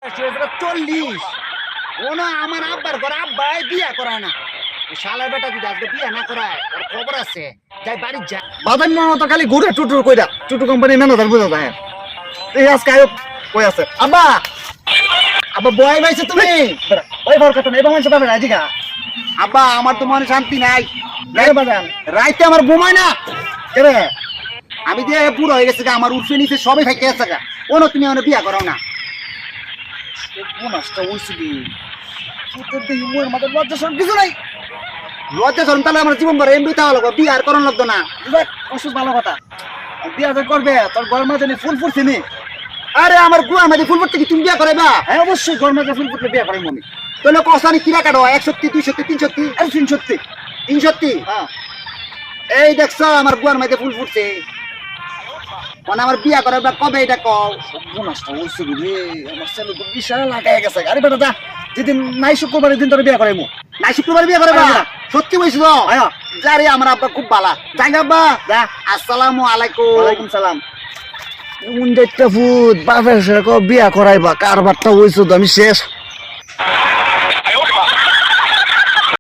40 ওনা আমার আব্বার ঘরে আব্বাই বিয়া করায় না শালার বেটা যদি আজকে বিয়া না করায় ওর খবর আছে যাই বাড়ি যা বাজার মনে তো খালি ঘুরে টুটুর কইরা টুটু কোম্পানি ম্যানেজার বুঝা যায় এই আজকে আয়ো কই আছে আব্বা আব্বা বয় ভাইছে তুমি ওই বড় কথা নেই বাংলাদেশে পাবে রাজিকা আব্বা আমার তো মনে শান্তি নাই রে বাজান রাইতে আমার ঘুমায় না কেরে আমি দিয়ে পুরো হয়ে গেছে আমার উঠে নিচে সবাই খাইতে আছে কোনো তুমি আমার বিয়া করাও না নষ্ট হইছে দি তোর দেহি মোর মাথায় লজ্জা সব কিছু নাই লজ্জা শরম তাহলে আমার জীবন ভরে এমবি তাহলে বিয়া আর করানো লাগতো না অসুস্থ ভালো কথা বিয়া যে করবে তোর ঘর মাঝে ফুল ফুটছে নি আরে আমার গুয়ার মাঝে ফুল পড়তে কি তুমি বিয়া করাইবা হ্যাঁ অবশ্যই ঘর মাঝে ফুল ফুটলে বিয়া করাই মনে তাহলে কসানি কিরা কাটো 1 2 3 সত্যি আরে শুন সত্যি 3 সত্যি হ্যাঁ এই দেখছ আমার গুয়ার মাঝে ফুল ফুটছে মানে আমার বিয়া করাইবা কবে এটা কও নষ্ট হইছে রে আমার ছেলে তো বিশাল লাগায় গেছে আরে বেটা যা যেদিন নাই শুক্রবারের দিন তোর বিয়া করাইমু না শুক্রবার বিয়া করাইবা হ্যাঁ। সত্যি বলছিস তো হ্যাঁ যারে আমার আব্বা খুব ভালো যাই আব্বা যা আসসালামু আলাইকুম ওয়ালাইকুম সালাম উন দেখতে ফুট বাপের সাথে বিয়া করাইবা কারবারটা হইছো তো আমি শেষ